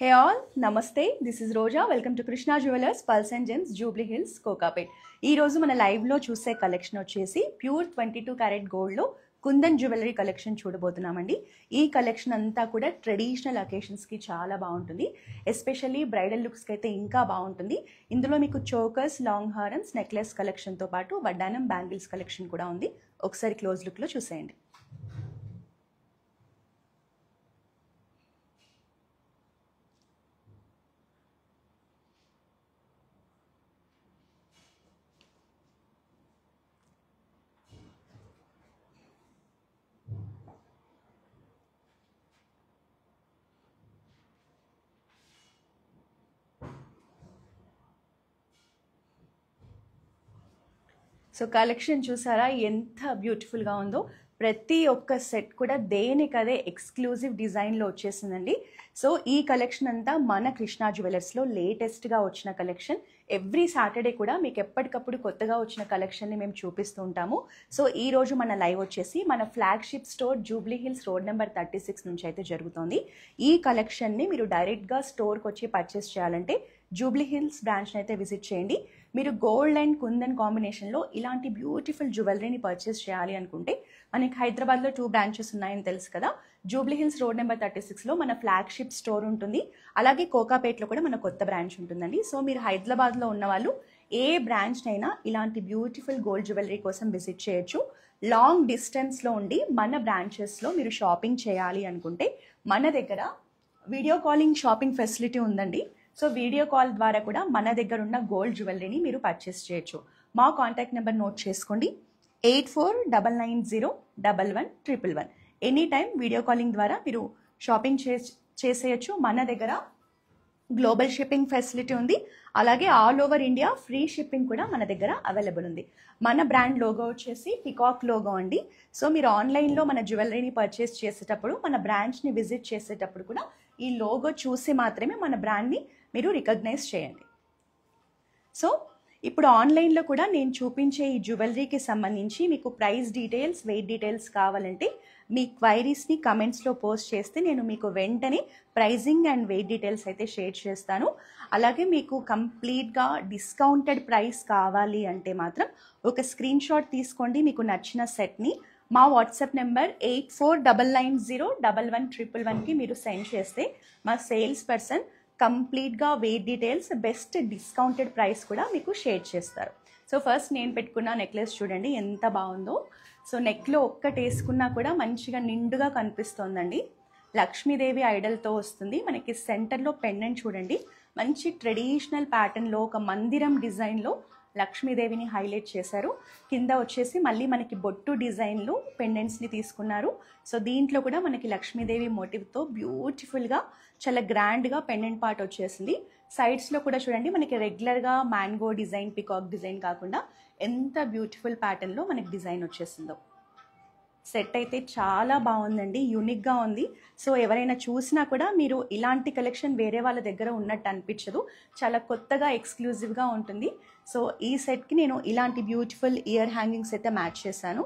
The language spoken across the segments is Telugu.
Hey all, Namaste. This is Roja. Welcome to Krishna Jewelers, Pulse and Gems, Jubilee Hills, Kokapet. ఈ రోజు మన లైవ్ లో చూసే కలెక్షన్ వచ్చేసి ప్యూర్ 22 క్యారెట్ గోల్డ్ లో కుందన్ జ్యువెలరీ కలెక్షన్ చూడబోతున్నామండి. ఈ కలెక్షన్ అంతా కూడా ట్రెడిషనల్ అకేషన్స్ కి చాలా బాగుంటుంది. ఎస్పెషల్లీ బ్రైడల్ లుక్స్ కి అయితే ఇంకా బాగుంటుంది. ఇందులో మీకు చోకర్స్, లాంగ్ హారమ్స్, నెక్లెస్ కలెక్షన్ తో పాటు వడ్డానం బ్యాంగిల్స్ కలెక్షన్ కూడా ఉంది. ఒకసారి క్లోజ్ లుక్ లో చూసేయండి. సో కలెక్షన్ చూసారా ఎంత బ్యూటిఫుల్గా ఉందో. ప్రతి ఒక్క సెట్ కూడా దేనికదే ఎక్స్క్లూజివ్ డిజైన్లో వచ్చేసిందండి. సో ఈ కలెక్షన్ అంతా మన కృష్ణా జ్యువెలర్స్లో లేటెస్ట్గా వచ్చిన కలెక్షన్. ఎవ్రీ సాటర్డే కూడా మీకు ఎప్పటికప్పుడు కొత్తగా వచ్చిన కలెక్షన్ని మేము చూపిస్తూ ఉంటాము. సో ఈ రోజు మన లైవ్ వచ్చేసి మన flagship store Jubilee Hills road number 36 నుంచి అయితే జరుగుతుంది. ఈ కలెక్షన్ని మీరు డైరెక్ట్గా స్టోర్కి వచ్చి పర్చేస్ చేయాలంటే జూబ్లీ హిల్స్ బ్రాంచ్ని అయితే విజిట్ చేయండి. మీరు గోల్డ్ అండ్ కుందన్ కాంబినేషన్లో ఇలాంటి బ్యూటిఫుల్ జ్యువెలరీని పర్చేస్ చేయాలి అనుకుంటే మనకి హైదరాబాద్లో 2 బ్రాంచెస్ ఉన్నాయని తెలుసు కదా. జూబ్లీ హిల్స్ రోడ్ నెంబర్ 36లో మన ఫ్లాగ్షిప్ స్టోర్ ఉంటుంది. అలాగే కోకాపేట్లో కూడా మన కొత్త బ్రాంచ్ ఉంటుందండి. సో మీరు హైదరాబాద్లో ఉన్న వాళ్ళు ఏ బ్రాంచ్నైనా ఇలాంటి బ్యూటిఫుల్ గోల్డ్ జ్యువెలరీ కోసం విజిట్ చేయొచ్చు. లాంగ్ డిస్టెన్స్లో ఉండి మన బ్రాంచెస్లో మీరు షాపింగ్ చేయాలి అనుకుంటే మన దగ్గర వీడియో కాలింగ్ షాపింగ్ ఫెసిలిటీ ఉందండి. సో వీడియో కాల్ ద్వారా కూడా మన దగ్గర ఉన్న గోల్డ్ జ్యువెలరీని మీరు పర్చేస్ చేయొచ్చు. మా కాంటాక్ట్ నెంబర్ నోట్ చేసుకోండి, 8499011111. ఎనీ టైం వీడియో కాలింగ్ ద్వారా మీరు షాపింగ్ చేసేయచ్చు. మన దగ్గర గ్లోబల్ షిప్పింగ్ ఫెసిలిటీ ఉంది. అలాగే all over India free shipping కూడా మన దగ్గర అవైలబుల్ ఉంది. మన బ్రాండ్ లోగో వచ్చేసి పికాక్ లోగో అండి. సో మీరు ఆన్లైన్లో మన జ్యువెలరీని పర్చేస్ చేసేటప్పుడు, మన బ్రాంచ్ని విజిట్ చేసేటప్పుడు కూడా ఈ లోగో చూసి మాత్రమే మన బ్రాండ్ని మీరు రికగ్నైజ్ చేయండి. సో ఇప్పుడు ఆన్లైన్లో కూడా నేను చూపించే ఈ జ్యువెలరీకి సంబంధించి మీకు ప్రైస్ డీటెయిల్స్, వెయిట్ డీటెయిల్స్ కావాలంటే మీ క్వైరీస్ని కమెంట్స్లో పోస్ట్ చేస్తే నేను మీకు వెంటనే ప్రైజింగ్ అండ్ వెయిట్ డీటెయిల్స్ అయితే షేర్ చేస్తాను. అలాగే మీకు కంప్లీట్గా డిస్కౌంటెడ్ ప్రైస్ కావాలి అంటే మాత్రం ఒక స్క్రీన్ షాట్ తీసుకోండి మీకు నచ్చిన సెట్ని. మా వాట్సాప్ నెంబర్ 8499011111కి మీరు సెండ్ చేస్తే మా సేల్స్ పర్సన్ కంప్లీట్గా weight details, best discounted price కూడా మీకు షేర్ చేస్తారు. సో ఫస్ట్ నేను పెట్టుకున్న నెక్లెస్ చూడండి ఎంత బాగుందో. సో నెక్లో ఒక్కటి వేసుకున్నా కూడా మంచిగా నిండుగా కనిపిస్తోందండి. లక్ష్మీదేవి ఐడల్తో వస్తుంది. మనకి సెంటర్లో పెండెంట్ చూడండి, మంచి ట్రెడిషనల్ ప్యాటర్న్లో ఒక మందిరం డిజైన్లో లక్ష్మీదేవిని హైలైట్ చేశారు. కింద వచ్చేసి మళ్ళీ మనకి బొట్టు డిజైన్లో పెండెంట్స్ని తీసుకున్నారు. సో దీంట్లో కూడా మనకి లక్ష్మీదేవి మోటివ్తో బ్యూటిఫుల్గా చాలా గ్రాండ్గా పెండెంట్ పార్ట్ వచ్చేసింది. సైడ్స్లో కూడా చూడండి మనకి రెగ్యులర్గా మ్యాంగో డిజైన్, పికాక్ డిజైన్ కాకుండా ఎంత బ్యూటిఫుల్ ప్యాటర్న్లో మనకి డిజైన్ వచ్చేసిందో. సెట్ అయితే చాలా బాగుందండి, యూనిక్గా ఉంది. సో ఎవరైనా చూసినా కూడా మీరు ఇలాంటి కలెక్షన్ వేరే వాళ్ళ దగ్గర ఉన్నట్టు అనిపించదు, చాలా కొత్తగా ఎక్స్క్లూజివ్గా ఉంటుంది. సో ఈ సెట్కి నేను ఇలాంటి బ్యూటిఫుల్ ఇయర్ హ్యాంగింగ్స్ అయితే మ్యాచ్ చేశాను.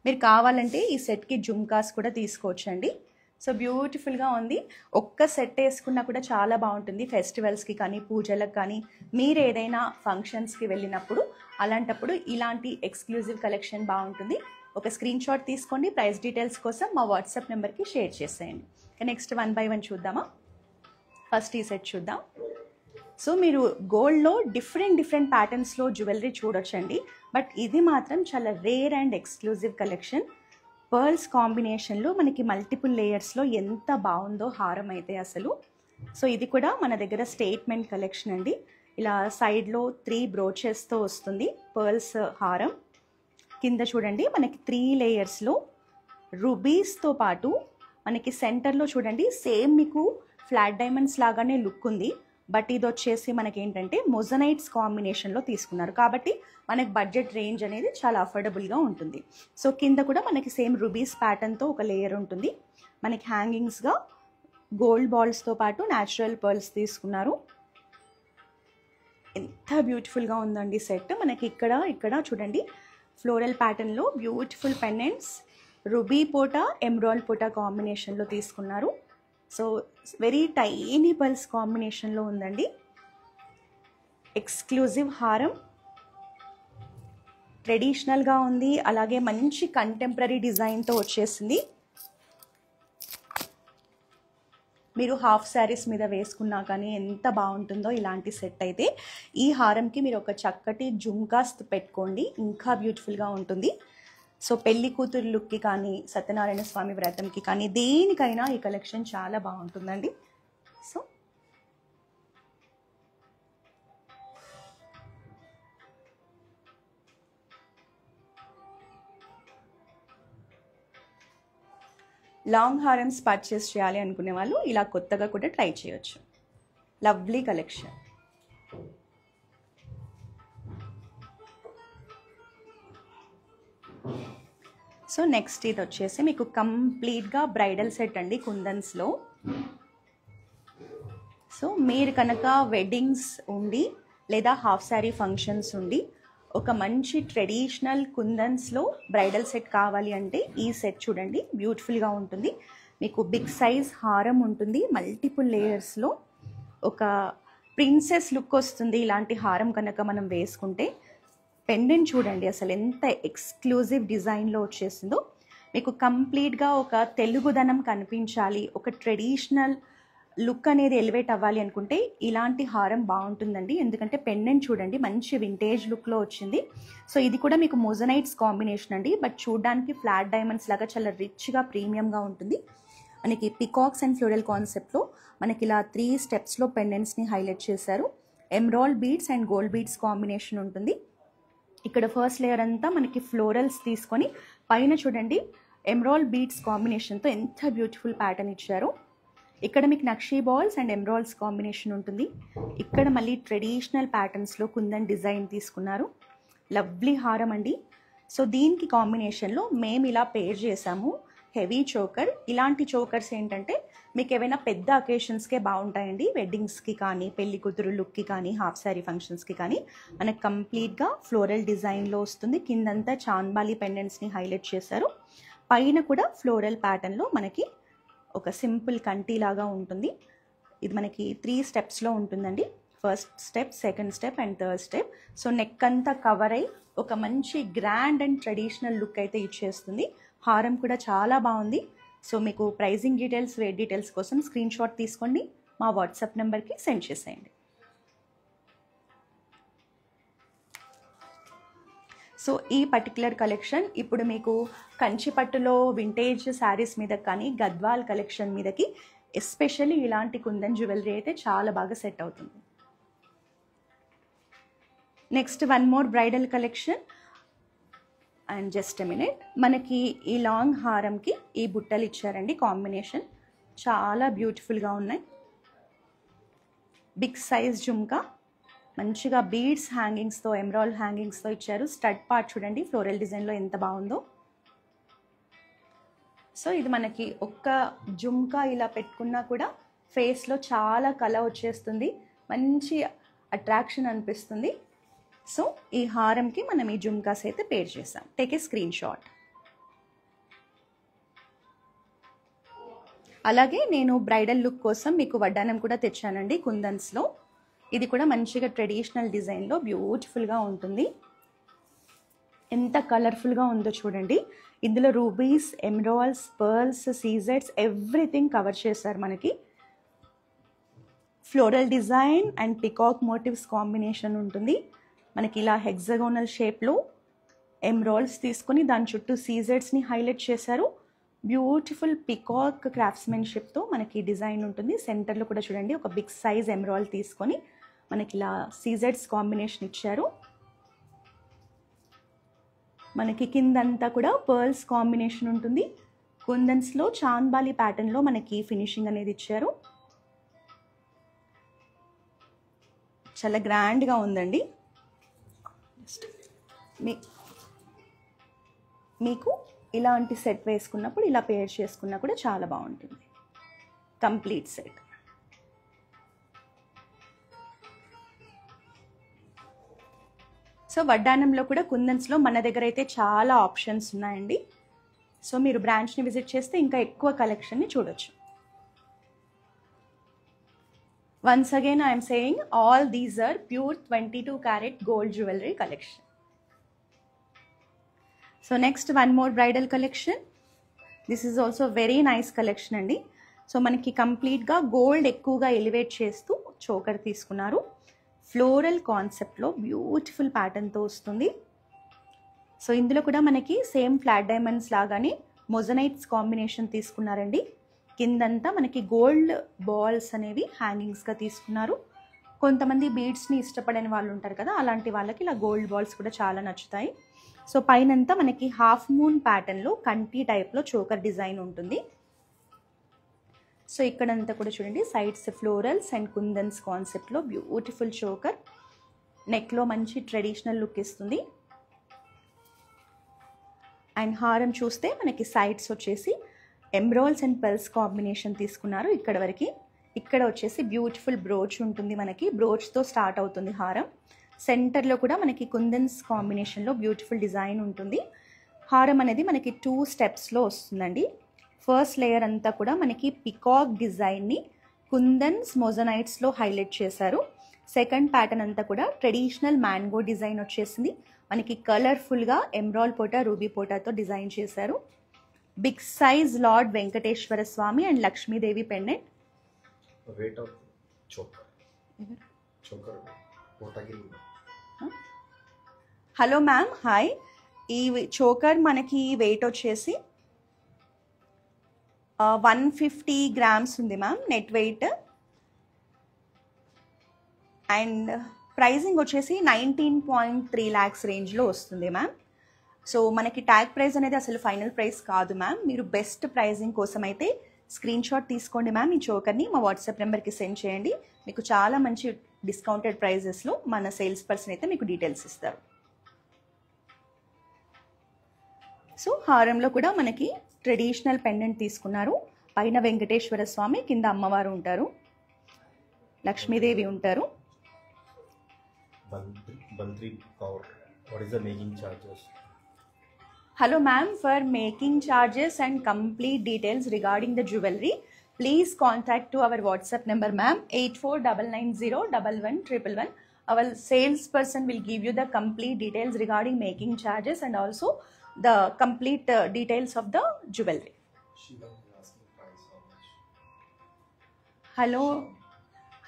మీరు కావాలంటే ఈ సెట్కి జుమ్కాస్ కూడా తీసుకోవచ్చండి. సో బ్యూటిఫుల్గా ఉంది. ఒక్క సెట్ వేసుకున్నా కూడా చాలా బాగుంటుంది. ఫెస్టివల్స్కి కానీ, పూజలకు కానీ, మీరు ఏదైనా ఫంక్షన్స్కి వెళ్ళినప్పుడు అలాంటప్పుడు ఇలాంటి ఎక్స్క్లూజివ్ కలెక్షన్ బాగుంటుంది. ఒక స్క్రీన్ షాట్ తీసుకోండి. ప్రైస్ డీటెయిల్స్ కోసం మా వాట్సాప్ నెంబర్కి షేర్ చేసేయండి. నెక్స్ట్ 1 by 1 చూద్దామా. ఫస్ట్ ఈ సెట్ చూద్దాం. సో మీరు గోల్డ్లో డిఫరెంట్ ప్యాటర్న్స్లో జ్యువెలరీ చూడొచ్చండి. బట్ ఇది మాత్రం చాలా rare and exclusive collection. Pearls కాంబినేషన్లో మనకి మల్టిపుల్ లేయర్స్లో ఎంత బాగుందో హారం అయితే అసలు. సో ఇది కూడా మన దగ్గర స్టేట్మెంట్ కలెక్షన్ అండి. ఇలా సైడ్లో 3 బ్రోచెస్తో వస్తుంది పర్ల్స్ హారం. కింద చూడండి మనకి 3 లేయర్స్లో రూబీస్తో పాటు మనకి సెంటర్లో చూడండి సేమ్ మీకు ఫ్లాట్ డైమండ్స్ లాగానే లుక్ ఉంది. బట్ ఇది వచ్చేసి మనకి ఏంటంటే మొజనైట్స్ కాంబినేషన్లో తీసుకున్నారు కాబట్టి మనకి బడ్జెట్ రేంజ్ అనేది చాలా అఫోర్డబుల్గా ఉంటుంది. సో కింద కూడా మనకి సేమ్ రూబీస్ ప్యాటర్న్తో ఒక లేయర్ ఉంటుంది. మనకి హ్యాంగింగ్స్గా గోల్డ్ బాల్స్తో పాటు న్యాచురల్ పర్ల్స్ తీసుకున్నారు. ఎంత బ్యూటిఫుల్గా ఉందండి సెట్. మనకి ఇక్కడ చూడండి ఫ్లోరల్ ప్యాటర్న్లో బ్యూటిఫుల్ పెండెంట్స్, రూబీ పోటా, ఎమరాల్డ్ పోటా కాంబినేషన్లో తీసుకున్నారు. సో వెరీ టైనీ పర్ల్స్ కాంబినేషన్లో ఉందండి. ఎక్స్క్లూజివ్ హారం, ట్రెడిషనల్గా ఉంది, అలాగే మంచి కంటెంపరీ డిజైన్తో వచ్చేసింది. మీరు హాఫ్ శారీస్ మీద వేసుకున్నా కానీ ఎంత బాగుంటుందో ఇలాంటి సెట్ అయితే. ఈ హారంకి మీరు ఒక చక్కటి జుమ్కాస్ పెట్టుకోండి, ఇంకా బ్యూటిఫుల్గా ఉంటుంది. సో పెళ్లి కూతురు లుక్కి కానీ, సత్యనారాయణ స్వామి వ్రతంకి కానీ, దేనికైనా ఈ కలెక్షన్ చాలా బాగుంటుందండి. సో లాంగ్ హారమ్స్ పర్చేస్ చేయాలి అనుకునే వాళ్ళు ఇలా కొత్తగా కూడా ట్రై చేయొచ్చు. Lovely collection. సో నెక్స్ట్ ఇది వచ్చేసి మీకు కంప్లీట్గా బ్రైడల్ సెట్ అండి కుందన్స్లో. సో మీరు కనుక వెడ్డింగ్స్ ఉండి లేదా హాఫ్ శారీ ఫంక్షన్స్ ఉండి ఒక మంచి ట్రెడిషనల్ కుందన్స్లో బ్రైడల్ సెట్ కావాలి అంటే ఈ సెట్ చూడండి, బ్యూటిఫుల్గా ఉంటుంది. మీకు బిగ్ సైజ్ హారం ఉంటుంది, మల్టిపుల్ లేయర్స్లో ఒక ప్రిన్సెస్ లుక్ వస్తుంది ఇలాంటి హారం కనుక మనం వేసుకుంటే. పెండెంట్ చూడండి అసలు ఎంత ఎక్స్క్లూజివ్ డిజైన్లో వచ్చేసిందో. మీకు కంప్లీట్గా ఒక తెలుగుదనం కనిపించాలి, ఒక ట్రెడిషనల్ లుక్ అనేది ఎలివేట్ అవ్వాలి అనుకుంటే ఇలాంటి హారం బాగుంటుందండి. ఎందుకంటే పెండెంట్ చూడండి మంచి వింటేజ్ లుక్లో వచ్చింది. సో ఇది కూడా మీకు మోజనైట్స్ కాంబినేషన్ అండి, బట్ చూడడానికి ఫ్లాట్ డైమండ్స్ లాగా చాలా రిచ్గా ప్రీమియంగా ఉంటుంది. మనకి పికాక్స్ అండ్ ఫ్లోరల్ కాన్సెప్ట్లో మనకి ఇలా 3 స్టెప్స్లో పెండెంట్స్ని హైలైట్ చేశారు. Emerald beads and gold beads combination ఉంటుంది. ఇక్కడ ఫస్ట్ లేయర్ అంతా మనకి ఫ్లోరల్స్ తీసుకొని పైన చూడండి ఎమరాల్డ్ బీడ్స్ కాంబినేషన్తో ఎంత బ్యూటిఫుల్ ప్యాటర్న్ ఇచ్చారు. ఇక్కడ మీకు nakshi balls and emeralds combination ఉంటుంది. ఇక్కడ మళ్ళీ ట్రెడిషనల్ ప్యాటర్న్స్లో కుందన్ డిజైన్ తీసుకున్నారు. లవ్లీ హారం అండి. సో దీనికి కాంబినేషన్లో మేము ఇలా పేర్ చేసాము హెవీ చోకర్. ఇలాంటి చోకర్స్ ఏంటంటే మీకు ఏవైనా పెద్ద అకేషన్స్కే బాగుంటాయండి, వెడ్డింగ్స్కి కానీ, పెళ్లి కూతురు లుక్కి కానీ, హాఫ్ శారీ ఫంక్షన్స్కి కానీ. మనకు కంప్లీట్గా ఫ్లోరల్ డిజైన్లో వస్తుంది. కిందంతా చాన్బాలి పెండెంట్స్ని హైలైట్ చేశారు. పైన కూడా ఫ్లోరల్ ప్యాటర్న్లో మనకి ఒక సింపుల్ కంటి లాగా ఉంటుంది. ఇది మనకి 3 స్టెప్స్లో ఉంటుందండి. First step, second step and third step. So neck అంతా కవర్ అయ్యి ఒక మంచి గ్రాండ్ అండ్ ట్రెడిషనల్ లుక్ అయితే ఇచ్చేస్తుంది. హారం కూడా చాలా బాగుంది. సో మీకు ప్రైజింగ్ డీటెయిల్స్, రేట్ డీటెయిల్స్ కోసం స్క్రీన్ షాట్ తీసుకోండి, మా వాట్సాప్ నెంబర్కి సెండ్ చేసేయండి. సో ఈ పర్టికులర్ కలెక్షన్ ఇప్పుడు మీకు కంచిపట్టులో వింటేజ్ శారీస్ మీద కానీ, గద్వాల్ కలెక్షన్ మీదకి ఎస్పెషల్లీ ఇలాంటి కుందన్ జ్యువెలరీ అయితే చాలా బాగా సెట్ అవుతుంది. Next one more bridal collection. And just a minute, మనకి ఈ లాంగ్ హారంకి ఈ బుట్టలు ఇచ్చారండి కాంబినేషన్, చాలా బ్యూటిఫుల్గా ఉన్నాయి. బిగ్ సైజ్ జుమ్కా, మంచిగా బీడ్స్ హ్యాంగింగ్స్తో, ఎమరాల్డ్ హ్యాంగింగ్స్తో ఇచ్చారు. స్టడ్ పార్ట్ చూడండి ఫ్లోరల్ డిజైన్లో ఎంత బాగుందో. సో ఇది మనకి ఒక్క జుమ్కా ఇలా పెట్టుకున్నా కూడా ఫేస్లో చాలా కళ వచ్చేస్తుంది, మంచి అట్రాక్షన్ అనిపిస్తుంది. సో ఈ హారంకి మనం ఈ జుమ్కాస్ అయితే పేర్ చేసాం. Take a screen shot. అలాగే నేను బ్రైడల్ లుక్ కోసం మీకు వడ్డానం కూడా తెచ్చానండి కుందన్స్లో. ఇది కూడా మంచిగా ట్రెడిషనల్ డిజైన్లో బ్యూటిఫుల్గా ఉంటుంది. ఎంత కలర్ఫుల్గా ఉందో చూడండి. ఇందులో రూబీస్, ఎమరాల్డ్స్, పర్ల్స్, సీజెడ్స్ ఎవ్రీథింగ్ కవర్ చేశారు. మనకి floral design and peacock motifs combination ఉంటుంది. మనకి ఇలా హెక్సగోనల్ షేప్లో ఎమరాల్డ్స్ తీసుకొని దాని చుట్టూ సీజెడ్స్ని హైలైట్ చేశారు. బ్యూటిఫుల్ పికాక్ క్రాఫ్ట్స్మెన్షిప్తో మనకి డిజైన్ ఉంటుంది. సెంటర్లో కూడా చూడండి ఒక బిగ్ సైజ్ ఎమరాల్డ్ తీసుకొని మనకి ఇలా సీజెడ్స్ కాంబినేషన్ ఇచ్చారు. మనకి కిందంతా కూడా పర్ల్స్ కాంబినేషన్ ఉంటుంది. కుందన్స్లో చాన్బాలి ప్యాటర్న్లో మనకి ఫినిషింగ్ అనేది ఇచ్చారు. చాలా గ్రాండ్గా ఉందండి. మీకు ఇలాంటి సెట్ వేసుకున్నప్పుడు ఇలా పేర్ చేసుకున్నా కూడా చాలా బాగుంటుంది. Complete set. సో వడ్డానంలో కూడా కుందన్స్లో మన దగ్గర అయితే చాలా ఆప్షన్స్ ఉన్నాయండి. సో మీరు బ్రాంచ్ని విజిట్ చేస్తే ఇంకా ఎక్కువ కలెక్షన్ని చూడొచ్చు. Once again, I am saying all these are pure 22 karat gold jewelry collection. So next, one more bridal collection. This is also very nice collection andi. So manaki complete ga gold ekkuva elevate chestu choker తీసుకున్నారు. Floral concept lo beautiful pattern తో వస్తుంది. సో ఇందులో కూడా మనకి సేమ్ ఫ్లాట్ డైమండ్స్ లాగానే మొజనైట్స్ కాంబినేషన్ తీసుకున్నారండి. కిందంతా మనకి గోల్డ్ బాల్స్ అనేవి హ్యాంగింగ్స్గా తీసుకున్నారు. కొంతమంది బీడ్స్ని ఇష్టపడని వాళ్ళు ఉంటారు కదా, అలాంటి వాళ్ళకి ఇలా గోల్డ్ బాల్స్ కూడా చాలా నచ్చుతాయి. సో పైనంతా మనకి హాఫ్ మూన్ ప్యాటర్న్లో కంటి టైప్లో చోకర్ డిజైన్ ఉంటుంది. సో ఇక్కడంతా కూడా చూడండి, సైడ్స్ ఫ్లోరల్స్ అండ్ కుందన్స్ కాన్సెప్ట్లో బ్యూటిఫుల్ చోకర్. నెక్లో మంచి ట్రెడిషనల్ లుక్ ఇస్తుంది. అండ్ హారం చూస్తే మనకి సైడ్స్ వచ్చేసి ఎమ్రాల్స్ అండ్ పెల్స్ కాంబినేషన్ తీసుకున్నారు. ఇక్కడ వరకు ఇక్కడ వచ్చేసి బ్యూటిఫుల్ బ్రోచ్ ఉంటుంది. మనకి బ్రోచ్తో స్టార్ట్ అవుతుంది హారం. సెంటర్లో కూడా మనకి కుందన్స్ కాంబినేషన్లో బ్యూటిఫుల్ డిజైన్ ఉంటుంది. హారం అనేది మనకి 2 స్టెప్స్లో వస్తుందండి. ఫస్ట్ లేయర్ అంతా కూడా మనకి పికాక్ డిజైన్ని కుందన్స్ మొజనైట్స్లో హైలైట్ చేశారు. సెకండ్ ప్యాటర్న్ అంతా కూడా ట్రెడిషనల్ మ్యాంగో డిజైన్ వచ్చేసింది. మనకి కలర్ఫుల్గా ఎమ్రాల్ పోటా, రూబీ పోటాతో డిజైన్ చేశారు. Big size lord Venkateswara Swamy and Lakshmidevi pendant. Hello ma'am, hi. ఈ చోకర్ మనకి వెయిట్ వచ్చేసి 150 grams ఉంది ma'am net weight. And pricing వచ్చేసి 19.3 lakhs రేంజ్లో వస్తుంది మ్యామ్. సో మనకి ట్యాగ్ ప్రైస్ అనేది అసలు ఫైనల్ ప్రైస్ కాదు మ్యామ్. మీరు బెస్ట్ ప్రైజింగ్ కోసం అయితే స్క్రీన్ షాట్ తీసుకోండి మ్యామ్. ఈ చోకర్ని మా వాట్సాప్ నెంబర్కి సెండ్ చేయండి. మీకు చాలా మంచి డిస్కౌంటెడ్ ప్రైజెస్లో మన సేల్స్ పర్సన్ అయితే మీకు డీటెయిల్స్ ఇస్తారు. సో హారంలో కూడా మనకి ట్రెడిషనల్ పెండెంట్ తీసుకున్నారు. పైన వెంకటేశ్వర స్వామి, కింద అమ్మవారు ఉంటారు, లక్ష్మీదేవి ఉంటారు. Hello ma'am, for making charges and complete details regarding the jewelry, please contact to our WhatsApp number ma'am 8499011111. Our salesperson will give you the complete details regarding making charges and also the complete details of the jewelry.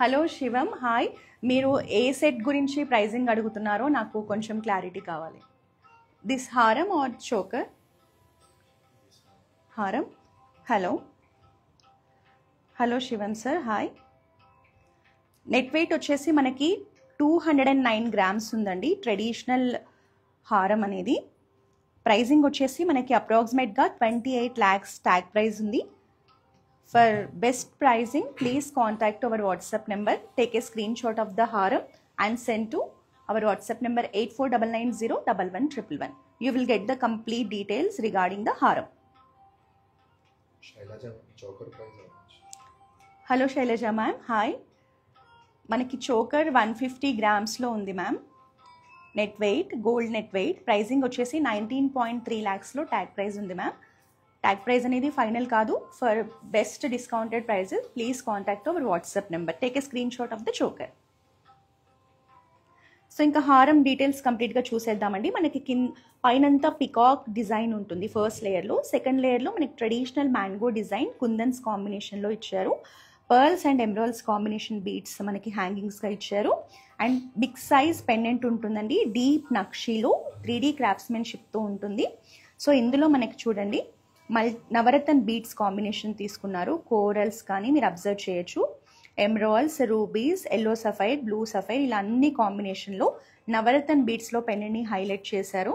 Hello Shivam, hi. మీరు ఏ సెట్ గురించి ప్రైజింగ్ అడుగుతున్నారో నాకు కొంచెం క్లారిటీ కావాలి. దిస్ హారం ఆర్ చోకర్? హారం. హలో శివం సార్, హాయ్. నెట్ వెయిట్ వచ్చేసి మనకి 209 grams ఉందండి ట్రెడిషనల్ హారం అనేది. ప్రైజింగ్ వచ్చేసి మనకి అప్రాక్సిమేట్గా 28 lakhs ట్యాగ్ ప్రైజ్ ఉంది. For best pricing please contact our WhatsApp number. Take a screenshot of the హారం and send to our WhatsApp number 8499011111. You will get the complete details regarding the haram. Hello Shailaja ma'am, hi. మనకి చోకర్ 150 grams-లో ఉంది ma'am. Net weight, gold net weight. Pricing వచ్చేసి 19.3 lakhs-లో ట్యాగ్ ప్రైజ్ ఉంది మ్యామ్. ట్యాగ్ ప్రైజ్ అనేది ఫైనల్ కాదు. For best discounted prices please contact our WhatsApp number. Take a screenshot of the choker. So ఇంకా హారం డీటెయిల్స్ కంప్లీట్గా చూసేద్దామండి. మనకి పైనంతా పికాక్ డిజైన్ ఉంటుంది ఫస్ట్ లేయర్లో. సెకండ్ లేయర్లో మనకి ట్రెడిషనల్ మ్యాంగో డిజైన్ కుందన్స్ కాంబినేషన్లో ఇచ్చారు. Pearls and emeralds combination beads మనకి హ్యాంగింగ్స్గా ఇచ్చారు. అండ్ బిగ్ సైజ్ పెండెంట్ ఉంటుందండి. డీప్ నక్షీలో 3D క్రాఫ్ట్స్మెన్షిప్తో ఉంటుంది. సో ఇందులో మనకి చూడండి నవరత్న బీడ్స్ కాంబినేషన్ తీసుకున్నారు. కోరల్స్ కానీ మీరు అబ్జర్వ్ చేయొచ్చు. Emeralds, rubies, yellow sapphire, blue sapphire ఇలా అన్ని కాంబినేషన్లో నవరత్న బీడ్స్లో పెండెంట్ని హైలైట్ చేశారు.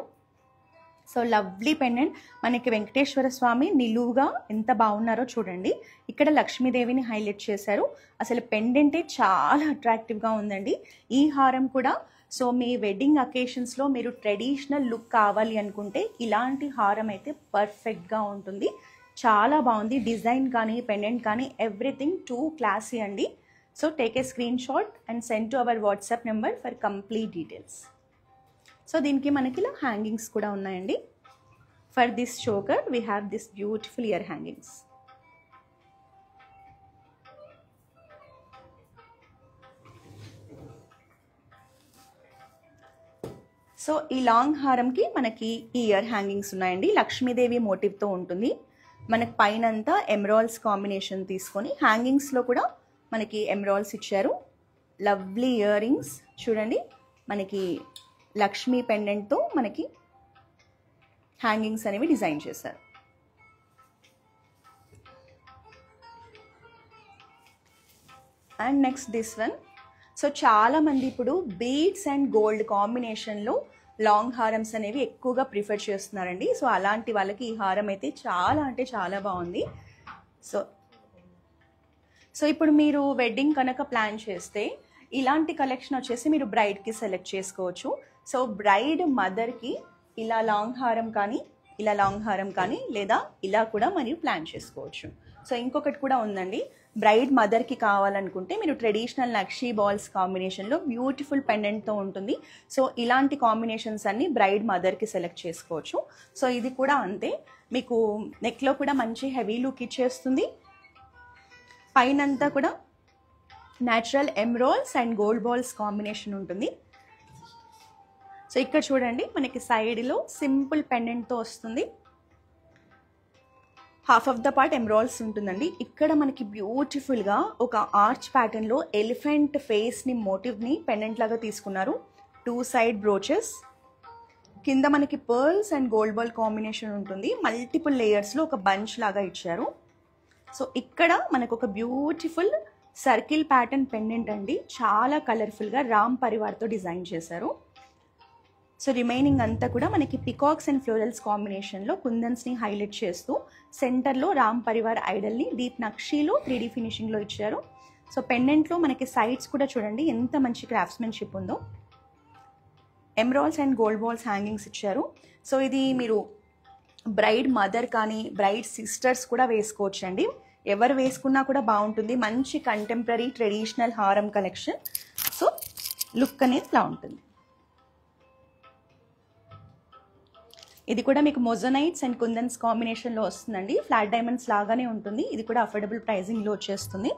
So lovely pendant. మనకి వెంకటేశ్వర స్వామి నిలువుగా ఎంత బాగున్నారో చూడండి. ఇక్కడ లక్ష్మీదేవిని హైలైట్ చేశారు. అసలు పెండెంటే చాలా అట్రాక్టివ్గా ఉందండి. ఈ హారం కూడా సో మీ వెడ్డింగ్ అకేషన్స్లో మీరు ట్రెడిషనల్ లుక్ కావాలి అనుకుంటే ఇలాంటి హారం అయితే పర్ఫెక్ట్గా ఉంటుంది. చాలా బాగుంది. డిజైన్ కానీ పెండెంట్ కానీ ఎవ్రీథింగ్ టూ క్లాసీ అండి. So take a screen shot and send to our WhatsApp number for complete details. So దీనికి మనకి ఇలా హ్యాంగింగ్స్ కూడా ఉన్నాయండి. For this choker we have this beautiful ear hangings. So ఈ లాంగ్ హారంకి మనకి ఈ ఇయర్ హ్యాంగింగ్స్ ఉన్నాయండి. లక్ష్మీదేవి మోటివ్తో ఉంటుంది. మనకి పైనంతా ఎమరాల్డ్స్ కాంబినేషన్ తీసుకొని హ్యాంగింగ్స్లో కూడా మనకి ఎమరాల్డ్స్ ఇచ్చారు. లవ్లీ ఇయర్ రింగ్స్ చూడండి, మనకి లక్ష్మీ పెండెంట్తో మనకి హ్యాంగింగ్స్ అనేవి డిజైన్ చేశారు. And next this one. So చాలామంది ఇప్పుడు బీడ్స్ అండ్ గోల్డ్ కాంబినేషన్లో లాంగ్ హారమ్స్ అనేవి ఎక్కువగా ప్రిఫర్ చేస్తున్నారండి. సో అలాంటి వాళ్ళకి ఈ హారం అయితే చాలా అంటే చాలా బాగుంది. సో ఇప్పుడు మీరు వెడ్డింగ్ కనుక ప్లాన్ చేస్తే ఇలాంటి కలెక్షన్ వచ్చేసి మీరు బ్రైడ్కి సెలెక్ట్ చేసుకోవచ్చు. సో బ్రైడ్ మదర్కి ఇలా లాంగ్ హారం కానీ, ఇలా లాంగ్ హారం కానీ, లేదా ఇలా కూడా మీరు ప్లాన్ చేసుకోవచ్చు. సో ఇంకొకటి కూడా ఉందండి, బ్రైడ్ మదర్కి కావాలనుకుంటే మీరు ట్రెడిషనల్ నక్షీ బాల్స్ కాంబినేషన్లో బ్యూటిఫుల్ పెండెంట్తో ఉంటుంది. సో ఇలాంటి కాంబినేషన్స్ అన్ని బ్రైడ్ మదర్కి సెలెక్ట్ చేసుకోవచ్చు. సో ఇది కూడా అంతే, మీకు నెక్లో కూడా మంచి హెవీ లుక్ ఇచ్చేస్తుంది. పైనంతా కూడా natural emeralds and gold balls combination ఉంటుంది. సో ఇక్కడ చూడండి, మనకి సైడ్లో సింపుల్ పెండెంట్తో వస్తుంది. Half of the part emeralds ఉంటుందండి. ఇక్కడ మనకి బ్యూటిఫుల్గా ఒక ఆర్చ్ ప్యాటర్న్లో ఎలిఫెంట్ ఫేస్ని మోటివ్ని పెండెంట్ లాగా తీసుకున్నారు. 2 సైడ్ బ్రోచెస్, కింద మనకి pearls and gold ball combination ఉంటుంది. మల్టిపుల్ లేయర్స్లో ఒక బంచ్ లాగా ఇచ్చారు. సో ఇక్కడ మనకు ఒక బ్యూటిఫుల్ సర్కిల్ ప్యాటర్న్ పెండెంట్ అండి, చాలా కలర్ఫుల్గా రామ్ పరివార్తో డిజైన్ చేశారు. సో రిమైనింగ్ అంతా కూడా మనకి పికాక్స్ అండ్ ఫ్లోరల్స్ కాంబినేషన్లో కుందన్స్ని హైలైట్ చేస్తూ సెంటర్లో రామ్ పరివార్ ఐడల్ని డీప్ నక్షీలో 3D ఫినిషింగ్లో ఇచ్చారు. సో పెండెంట్లో మనకి సైడ్స్ కూడా చూడండి ఎంత మంచి క్రాఫ్ట్స్మెన్షిప్ ఉందో. Emeralds and gold balls hangings ఇచ్చారు. సో ఇది మీరు బ్రైడ్ మదర్ కానీ బ్రైడ్ సిస్టర్స్ కూడా వేసుకోవచ్చు అండి. ఎవరు వేసుకున్నా కూడా బాగుంటుంది. మంచి కంటెంపరీ ట్రెడిషనల్ హారం కలెక్షన్. సో లుక్ అనేది ఇలా ఉంటుంది. ఇది కూడా మీకు మొజనైట్స్ అండ్ కుందన్స్ కాంబినేషన్లో వస్తుందండి. ఫ్లాట్ డైమండ్స్ లాగానే ఉంటుంది. ఇది కూడా అఫోర్డబుల్ ప్రైజింగ్లో వచ్చేస్తుంది.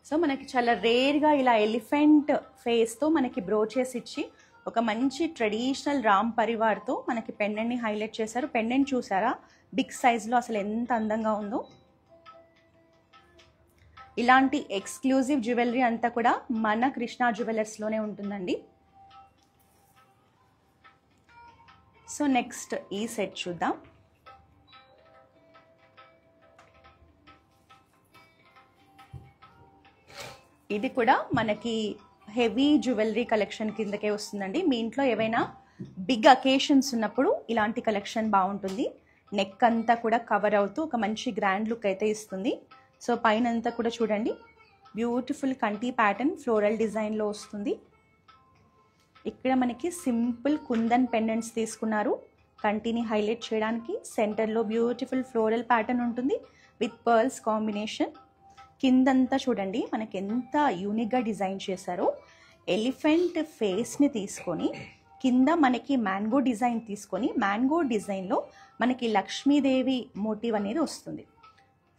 సో మనకి చాలా రేర్గా ఇలా ఎలిఫెంట్ ఫేస్తో మనకి బ్రోచెస్ ఇచ్చి ఒక మంచి ట్రెడిషనల్ రామ్ పరివార్తో మనకి పెండెంట్ని హైలైట్ చేశారు. పెండెంట్ చూసారా బిగ్ సైజ్లో అసలు ఎంత అందంగా ఉందో. ఇలాంటి ఎక్స్క్లూజివ్ జ్యువెలరీ అంతా కూడా మన కృష్ణా జ్యువెలర్స్లోనే ఉంటుందండి. సో నెక్స్ట్ ఈ సెట్ చూద్దాం. ఇది కూడా మనకి హెవీ జ్యువెలరీ కలెక్షన్ కిందకే వస్తుందండి. మీ ఇంట్లో ఏవైనా బిగ్ అకేషన్స్ ఉన్నప్పుడు ఇలాంటి కలెక్షన్ బాగుంటుంది. నెక్ అంతా కూడా కవర్ అవుతూ ఒక మంచి గ్రాండ్ లుక్ అయితే ఇస్తుంది. సో పైన అంతా కూడా చూడండి బ్యూటిఫుల్ కంటి ప్యాటర్న్ ఫ్లోరల్ డిజైన్లో వస్తుంది. ఇక్కడ మనకి సింపుల్ కుందన్ పెండెంట్స్ తీసుకున్నారు కంటిని హైలైట్ చేయడానికి. సెంటర్లో బ్యూటిఫుల్ ఫ్లోరల్ ప్యాటర్న్ ఉంటుంది విత్ పర్ల్స్ కాంబినేషన్. కిందంతా చూడండి మనకి ఎంత యూనిక్గా డిజైన్ చేశారో. ఎలిఫెంట్ ఫేస్ని తీసుకొని కింద మనకి మ్యాంగో డిజైన్ తీసుకొని మ్యాంగో డిజైన్లో మనకి లక్ష్మీదేవి మోటివ్ అనేది వస్తుంది.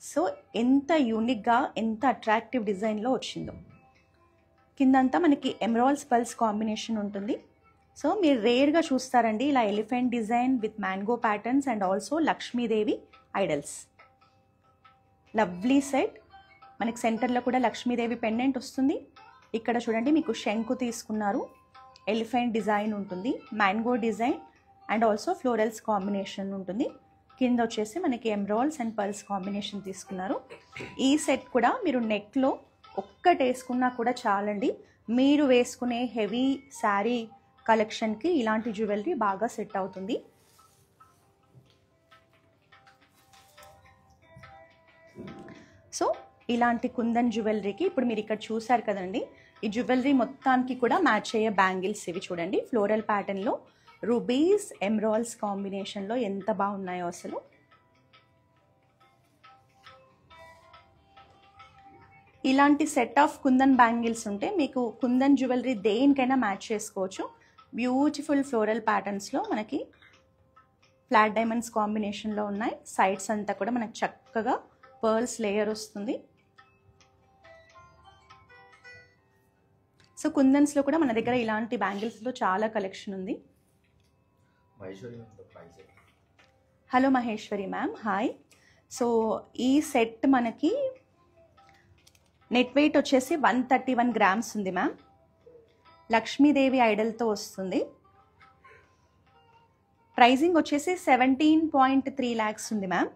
సో ఎంత యూనిక్గా ఎంత అట్రాక్టివ్ డిజైన్లో వచ్చిందో. కిందంతా మనకి ఎమరాల్డ్స్ పల్స్ కాంబినేషన్ ఉంటుంది. సో మీరు రేర్గా చూస్తారండి ఇలా elephant design with mango patterns and also Lakshmidevi idols. Lovely set. మనకి సెంటర్లో కూడా లక్ష్మీదేవి పెండెంట్ వస్తుంది. ఇక్కడ చూడండి మీకు శంకు తీసుకున్నారు, ఎలిఫెంట్ డిజైన్ ఉంటుంది, mango design and also florals combination ఉంటుంది. కింద వచ్చేసి మనకి ఎమరాల్డ్స్ అండ్ పల్స్ కాంబినేషన్ తీసుకున్నారు. ఈ సెట్ కూడా మీరు నెక్లో ఒక్కటి వేసుకున్నా కూడా చాలండి. మీరు వేసుకునే హెవీ శారీ కలెక్షన్కి ఇలాంటి జ్యువెలరీ బాగా సెట్ అవుతుంది. సో ఇలాంటి కుందన్ జ్యువెలరీకి ఇప్పుడు మీరు ఇక్కడ చూసారు కదండి, ఈ జ్యువెలరీ మొత్తానికి కూడా మ్యాచ్ అయ్యే బ్యాంగిల్స్ ఇవి చూడండి. ఫ్లోరల్ ప్యాటర్న్లో రూబీస్ ఎమరాల్డ్స్ కాంబినేషన్లో ఎంత బాగున్నాయో అసలు. ఇలాంటి సెట్ ఆఫ్ కుందన్ బ్యాంగిల్స్ ఉంటే మీకు కుందన్ జ్యువెలరీ దేనికైనా మ్యాచ్ చేసుకోవచ్చు. బ్యూటిఫుల్ ఫ్లోరల్ ప్యాటర్న్స్లో మనకి ఫ్లాట్ డైమండ్స్ కాంబినేషన్లో ఉన్నాయి. సైడ్స్ అంతా కూడా మనకు చక్కగా పర్ల్స్ లేయర్ వస్తుంది. సో కుందన్స్లో కూడా మన దగ్గర ఇలాంటి బ్యాంగిల్స్లో చాలా కలెక్షన్ ఉంది. Maheshwari, the price. Hello Maheshwari ma'am, hi. So ఈ సెట్ మనకి నెట్ వెయిట్ వచ్చేసి 131 గ్రామ్స్ ఉంది మ్యామ్. లక్ష్మీదేవి ఐడల్తో వస్తుంది. ప్రైజింగ్ వచ్చేసి 17.3 ల్యాక్స్ ఉంది మ్యామ్.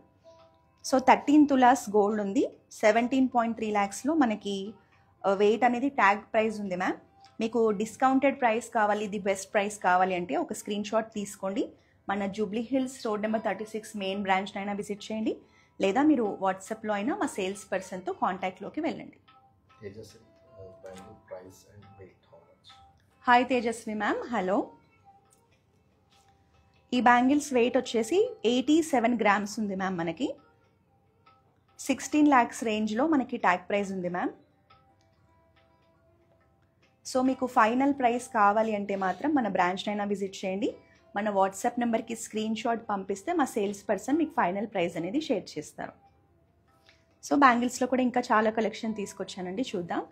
సో 13 తులాస్ గోల్డ్ ఉంది. 17.3 ల్యాక్స్లో మనకి వెయిట్ అనేది ట్యాగ్ ప్రైస్ ఉంది మ్యామ్. మీకు డిస్కౌంటెడ్ ప్రైస్ కావాలి, ది బెస్ట్ ప్రైస్ కావాలి అంటే ఒక స్క్రీన్ షాట్ తీసుకోండి. మన Jubilee Hills road number 36 main branch అయినా విజిట్ చేయండి, లేదా మీరు వాట్సాప్లో అయినా మా సేల్స్ పర్సన్తో కాంటాక్ట్లోకి వెళ్ళండి. Hi Tejaswi ma'am, hello. ఈ బ్యాంగిల్స్ వెయిట్ వచ్చేసి 87 గ్రామ్స్ ఉంది మ్యామ్. మనకి 16 lakhs రేంజ్లో మనకి ట్యాగ్ ప్రైస్ ఉంది మ్యామ్. సో మీకు ఫైనల్ ప్రైస్ కావాలి అంటే మాత్రం మన బ్రాంచ్ అయినా విజిట్ చేయండి. మన వాట్సాప్ నెంబర్కి స్క్రీన్ షాట్ పంపిస్తే మా సేల్స్ పర్సన్ మీకు ఫైనల్ ప్రైస్ అనేది షేర్ చేస్తారు. సో బ్యాంగిల్స్లో కూడా ఇంకా చాలా కలెక్షన్ తీసుకొచ్చానండి, చూద్దాం.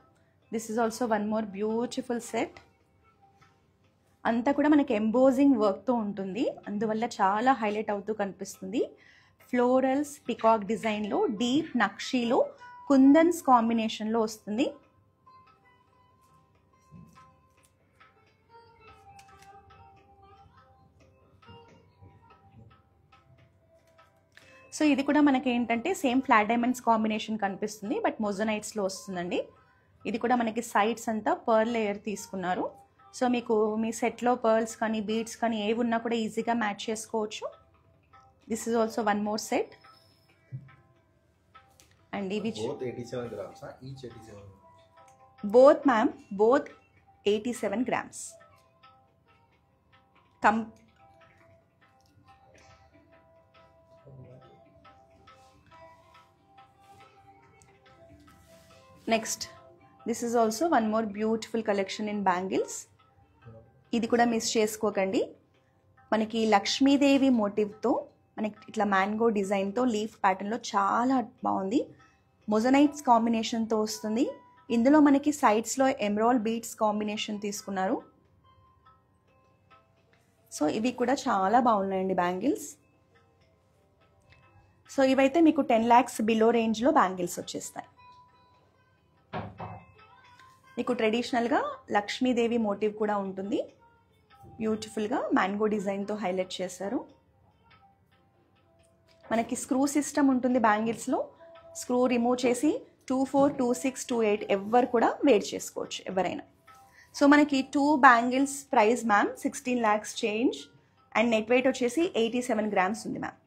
This is also one more beautiful set. అంతా కూడా మనకి ఎంబోజింగ్ వర్క్తో ఉంటుంది, అందువల్ల చాలా హైలైట్ అవుతూ కనిపిస్తుంది. ఫ్లోరల్స్ పికాక్ డిజైన్లో డీప్ నక్షీలో కుందన్స్ కాంబినేషన్లో వస్తుంది. సో ఇది కూడా మనకి ఏంటంటే సేమ్ ఫ్లాట్ డైమండ్స్ కాంబినేషన్ కనిపిస్తుంది, బట్ మొజనైట్స్లో వస్తుందండి. ఇది కూడా మనకి సైడ్స్ అంతా పర్ల్ లేయర్ తీసుకున్నారు. సో మీకు మీ సెట్లో పర్ల్స్ కానీ బీడ్స్ కానీ ఏవి ఉన్నా కూడా ఈజీగా మ్యాచ్ చేసుకోవచ్చు. This is also one more set. And ఇవి both ma'am, both 87 grams. Next this is also one more beautiful collection in bangles. ఇది కూడా మిస్ చేసుకోకండి. మనకి లక్ష్మీదేవి మోటివ్తో మనకి ఇట్లా మ్యాంగో డిజైన్తో లీఫ్ ప్యాటర్న్లో చాలా బాగుంది. మొజనైట్స్ కాంబినేషన్తో వస్తుంది. ఇందులో మనకి సైడ్స్లో ఎమరాల్డ్ బీడ్స్ కాంబినేషన్ తీసుకున్నారు. సో ఇవి కూడా చాలా బాగున్నాయండి బ్యాంగిల్స్. సో ఇవైతే మీకు 10 lakhs బిలో రేంజ్లో బ్యాంగిల్స్ వచ్చేస్తాయి. మీకు ట్రెడిషనల్గా లక్ష్మీదేవి మోటివ్ కూడా ఉంటుంది. బ్యూటిఫుల్గా మ్యాంగో డిజైన్తో హైలైట్ చేశారు. మనకి స్క్రూ సిస్టమ్ ఉంటుంది బ్యాంగిల్స్లో. స్క్రూ రిమూవ్ చేసి 24, 26, 28 ఎవరు కూడా వేర్ చేసుకోవచ్చు, ఎవరైనా. సో మనకి 2 bangles price ma'am 16 lakhs change and net weight వచ్చేసి 87 గ్రామ్స్ ఉంది మ్యామ్.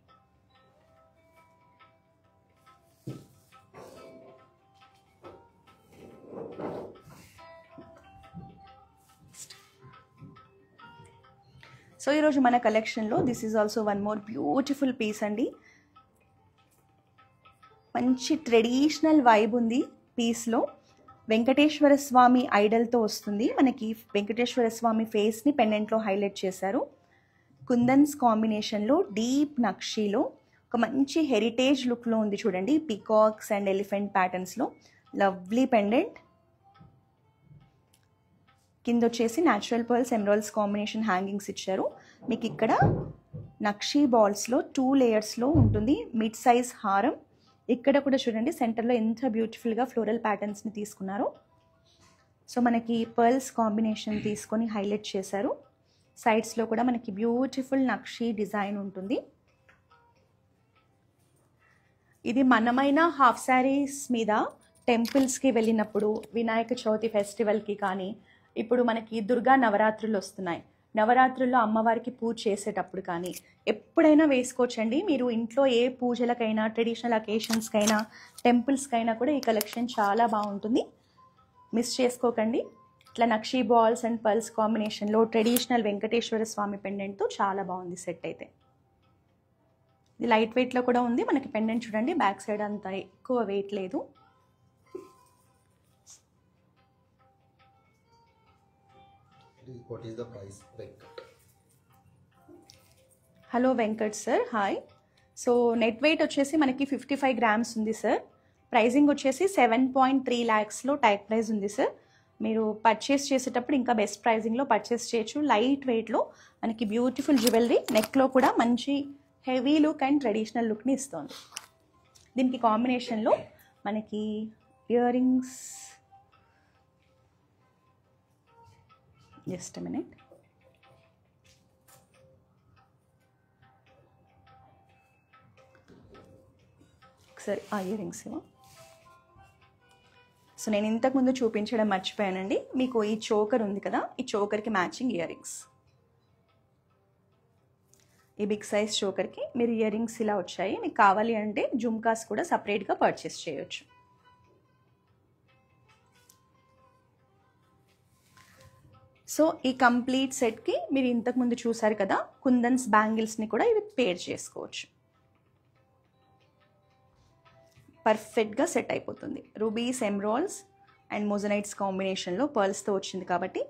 సో ఈరోజు మన కలెక్షన్లో this is also one more beautiful piece అండి. మంచి ట్రెడిషనల్ వైబ్ ఉంది పీస్లో. వెంకటేశ్వర స్వామి ఐడల్తో వస్తుంది. మనకి వెంకటేశ్వర స్వామి ఫేస్ని పెండెంట్లో హైలైట్ చేశారు. కుందన్స్ కాంబినేషన్లో డీప్ నక్షీలో ఒక మంచి హెరిటేజ్ లుక్లో ఉంది చూడండి. పీకాక్స్ అండ్ ఎలిఫెంట్ ప్యాటర్న్స్లో లవ్లీ పెండెంట్. కింద వచ్చేసి natural pearls emeralds combination hangings ఇచ్చారు. మీకు ఇక్కడ నక్షీ బాల్స్లో 2 లేయర్స్లో ఉంటుంది. మిడ్ సైజ్ హారం. ఇక్కడ కూడా చూడండి సెంటర్లో ఎంత బ్యూటిఫుల్గా ఫ్లోరల్ ప్యాటర్న్స్ని తీసుకున్నారు. సో మనకి పర్ల్స్ కాంబినేషన్ తీసుకొని హైలైట్ చేశారు. సైడ్స్లో కూడా మనకి బ్యూటిఫుల్ నక్షీ డిజైన్ ఉంటుంది. ఇది మనమైన హాఫ్ శారీస్ మీద టెంపుల్స్కి వెళ్ళినప్పుడు, వినాయక చవితి ఫెస్టివల్కి కానీ, ఇప్పుడు మనకి దుర్గా నవరాత్రులు వస్తున్నాయి, నవరాత్రుల్లో అమ్మవారికి పూజ చేసేటప్పుడు కానీ ఎప్పుడైనా వేసుకోవచ్చండి. మీరు ఇంట్లో ఏ పూజలకైనా, ట్రెడిషనల్ అకేషన్స్కైనా, టెంపుల్స్కైనా కూడా ఈ కలెక్షన్ చాలా బాగుంటుంది. మిస్ చేసుకోకండి. ఇట్లా నక్షీ బాల్స్ అండ్ పల్స్ కాంబినేషన్లో ట్రెడిషనల్ వెంకటేశ్వర స్వామి పెండెంట్తో చాలా బాగుంది సెట్ అయితే. ఇది లైట్ వెయిట్లో కూడా ఉంది. మనకి పెండెంట్ చూడండి, బ్యాక్ సైడ్ అంత ఎక్కువ వెయిట్ లేదు. What is the price, Venkat? Hello Venkat sir, hi. So net weight వచ్చేసి మనకి 55 గ్రామ్స్ ఉంది సార్. ప్రైజింగ్ వచ్చేసి 7.3 lakhsలో ట్యాగ్ ప్రైస్ ఉంది సార్. మీరు పర్చేస్ చేసేటప్పుడు ఇంకా బెస్ట్ ప్రైజింగ్లో పర్చేస్ చేయొచ్చు. లైట్ వెయిట్లో మనకి బ్యూటిఫుల్ జ్యువెలరీ, నెక్లో కూడా మంచి హెవీ లుక్ అండ్ ట్రెడిషనల్ లుక్ని ఇస్తుంది. దీనికి కాంబినేషన్లో మనకి ear rings, just a minute, ఒకసారి ఆ ఇయర్ రింగ్స్ ఏమో. సో నేను ఇంతకుముందు చూపించడం మర్చిపోయానండి, మీకు ఈ చోకర్ ఉంది కదా, ఈ చోకర్కి మ్యాచింగ్ ఇయర్ రింగ్స్. ఈ బిగ్ సైజ్ చోకర్కి మీరు ఇయర్ రింగ్స్ ఇలా వచ్చాయి. మీకు కావాలి అంటే జుమ్కాస్ కూడా సపరేట్గా పర్చేస్ చేయొచ్చు. సో ఈ కంప్లీట్ సెట్కి మీరు ఇంతకుముందు చూసారు కదా కుందన్స్ బ్యాంగిల్స్ని కూడా ఇవి పేర్ చేసుకోవచ్చు. పర్ఫెక్ట్గా సెట్ అయిపోతుంది. రూబీస్, ఎమ్రాల్స్ అండ్ మోజనైట్స్ కాంబినేషన్లో పర్ల్స్తో వచ్చింది కాబట్టి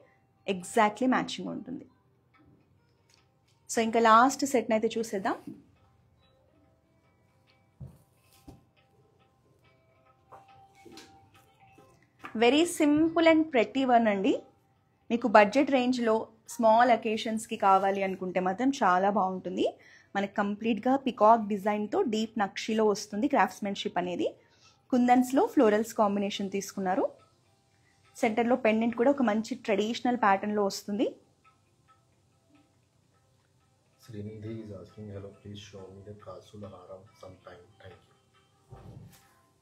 ఎగ్జాక్ట్లీ మ్యాచింగ్ ఉంటుంది. సో ఇంకా లాస్ట్ సెట్ని అయితే చూసేద్దాం. Very simple and pretty one అండి. మీకు బడ్జెట్ రేంజ్లో స్మాల్ అకేషన్స్కి కావాలి అనుకుంటే మాత్రం చాలా బాగుంటుంది. మనకి కంప్లీట్గా పికాక్ డిజైన్తో డీప్ నక్షిలో వస్తుంది క్రాఫ్ట్స్మెన్షిప్ అనేది. కుందన్స్లో ఫ్లోరల్స్ కాంబినేషన్ తీసుకున్నారు. సెంటర్లో పెండెంట్ కూడా ఒక మంచి ట్రెడిషనల్ ప్యాటర్న్లో వస్తుంది. Srinidhi is asking, hello, please show me the Kasula Haram sometime. Thank you.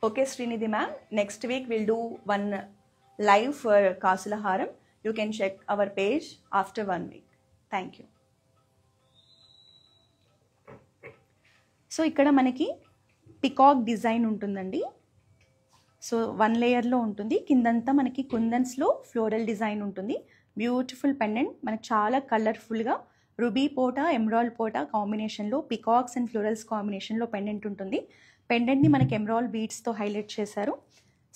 Okay, Srinidhi ma'am. Next week we'll do one live for Kasula Haram. You can check our page after 1 week. Thank you. So ఇక్కడ మనకి పికాక్ డిజైన్ ఉంటుందండి. సో 1 లేయర్లో ఉంటుంది. కిందంతా మనకి కుందన్స్లో ఫ్లోరల్ డిజైన్ ఉంటుంది. బ్యూటిఫుల్ పెండెంట్, మనకి చాలా కలర్ఫుల్గా రుబీ పోటా, ఎమరాల్డ్ పోటా కాంబినేషన్లో, పికాక్స్ అండ్ ఫ్లోరల్స్ కాంబినేషన్లో పెండెంట్ ఉంటుంది. పెండెంట్ని మనకి ఎమరాల్డ్ బీడ్స్తో హైలైట్ చేశారు.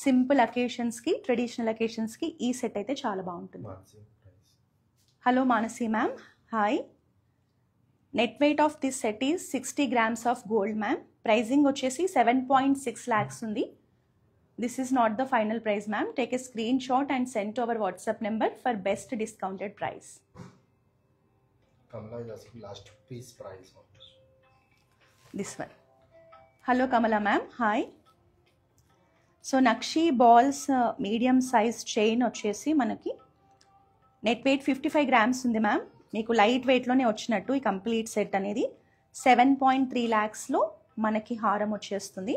సింపుల్ అకేషన్స్కి, ట్రెడిషనల్ అకేషన్స్కి ఈ సెట్ అయితే చాలా బాగుంటుంది. Hello Manasi ma'am, hi. Net weight of this set is 60 grams of gold ma'am. Pricing వచ్చేసి 7.6 lakhs ఉంది. This is not the final price ma'am. Take a screen shot and send to our WhatsApp number for best discounted price. Kamala is asking last piece price of this one. Hello Kamala ma'am, hi. So Nakshi balls medium size chain వచ్చేసి మనకి నెట్ వెయిట్ 55 grams ఉంది మ్యామ్. మీకు లైట్ వెయిట్లోనే వచ్చినట్టు ఈ కంప్లీట్ సెట్ అనేది 7.3 lakhsలో మనకి హారం వచ్చేస్తుంది.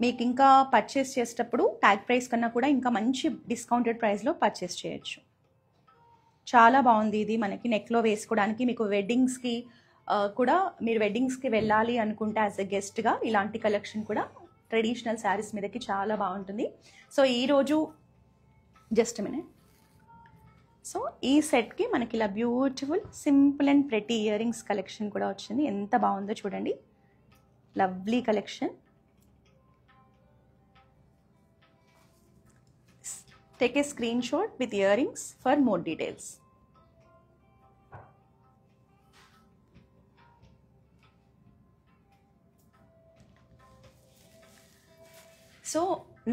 మీకు ఇంకా పర్చేస్ చేసేటప్పుడు ట్యాగ్ ప్రైస్ కన్నా కూడా ఇంకా మంచి డిస్కౌంటెడ్ ప్రైస్లో పర్చేస్ చేయొచ్చు. చాలా బాగుంది ఇది. మనకి నెక్లో వేసుకోవడానికి, మీకు వెడ్డింగ్స్కి కూడా, మీరు వెడ్డింగ్స్కి వెళ్ళాలి అనుకుంటే యాజ్ ఎ గెస్ట్గా ఇలాంటి కలెక్షన్ కూడా ట్రెడిషనల్ శారీస్ మీదకి చాలా బాగుంటుంది. సో ఈరోజు జస్ట్ మినిట్. సో ఈ సెట్కి మనకి ఇలా beautiful simple and pretty ear rings collection కూడా వచ్చింది. ఎంత బాగుందో చూడండి, lovely collection. Take a screenshot with earrings for more details. So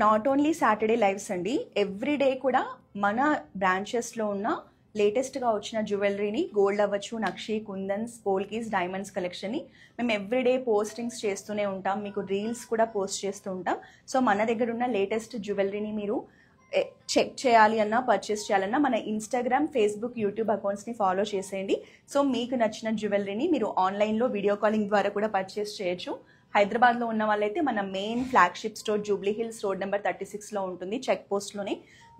not only Saturday lives అండి, ఎవ్రీడే కూడా మన బ్రాంచెస్లో ఉన్న లేటెస్ట్గా వచ్చిన జ్యువెలరీని, గోల్డ్ అవ్వచ్చు, నక్షి, కుందన్స్, పోల్కీస్, డైమండ్స్ కలెక్షన్ని మేము ఎవ్రీడే పోస్టింగ్స్ చేస్తూనే ఉంటాం. మీకు రీల్స్ కూడా పోస్ట్ చేస్తూ ఉంటాం. సో మన దగ్గర ఉన్న లేటెస్ట్ జ్యువెలరీని మీరు చెక్ చేయాలి అన్నా, పర్చేస్ చేయాలన్నా మన ఇన్స్టాగ్రామ్, ఫేస్బుక్, యూట్యూబ్ అకౌంట్స్ని ఫాలో చేసేయండి. సో మీకు నచ్చిన జ్యువెలరీని మీరు ఆన్లైన్లో వీడియో కాలింగ్ ద్వారా కూడా పర్చేస్ చేయొచ్చు. హైదరాబాద్లో ఉన్న వాళ్ళైతే మన main flagship store Jubilee Hills road number 36లో ఉంటుంది, చెక్ పోస్ట్లోనే.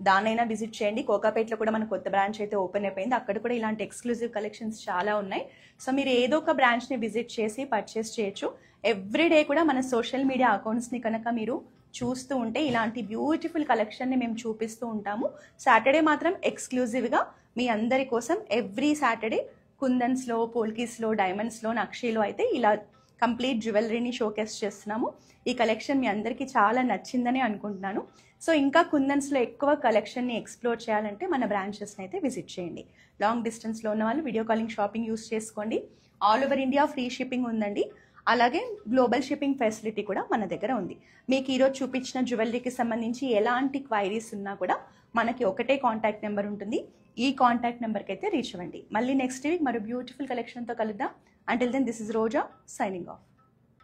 దానైనా విజిట్ చేయండి. కోకాపేటలో కూడా మన కొత్త బ్రాంచ్ అయితే ఓపెన్ అయిపోయింది. అక్కడ కూడా ఇలాంటి ఎక్స్క్లూజివ్ కలెక్షన్స్ చాలా ఉన్నాయి. సో మీరు ఏదో ఒక బ్రాంచ్ని విజిట్ చేసి పర్చేస్ చేయొచ్చు. ఎవ్రీడే కూడా మన సోషల్ మీడియా అకౌంట్స్ని కనుక మీరు చూస్తూ ఉంటే ఇలాంటి బ్యూటిఫుల్ కలెక్షన్ని మేము చూపిస్తూ ఉంటాము. సాటర్డే మాత్రం ఎక్స్క్లూజివ్గా మీ అందరి కోసం ఎవ్రీ సాటర్డే కుందన్స్లో, పోల్కీస్లో, డైమండ్స్లో, నక్షీలో అయితే ఇలా కంప్లీట్ జ్యువెలరీని షోకేస్ చేస్తున్నాము. ఈ కలెక్షన్ మీ అందరికీ చాలా నచ్చిందని అనుకుంటున్నాను. సో ఇంకా కుందన్స్లో ఎక్కువ కలెక్షన్ని ఎక్స్ప్లోర్ చేయాలంటే మన బ్రాంచెస్ని అయితే విజిట్ చేయండి. లాంగ్ డిస్టెన్స్లో ఉన్న వాళ్ళు వీడియో కాలింగ్ షాపింగ్ యూస్ చేసుకోండి. All over India free shipping ఉందండి. అలాగే గ్లోబల్ షిప్పింగ్ ఫెసిలిటీ కూడా మన దగ్గర ఉంది. మీకు ఈరోజు చూపించిన జ్యువెలరీకి సంబంధించి ఎలాంటి క్వైరీస్ ఉన్నా కూడా మనకి ఒకటే కాంటాక్ట్ నెంబర్ ఉంటుంది. ఈ కాంటాక్ట్ నెంబర్కి అయితే రీచ్ అవ్వండి. మళ్ళీ నెక్స్ట్ వీక్ మరో బ్యూటిఫుల్ కలెక్షన్తో కలుద్దాం. Until then this is Roja signing of.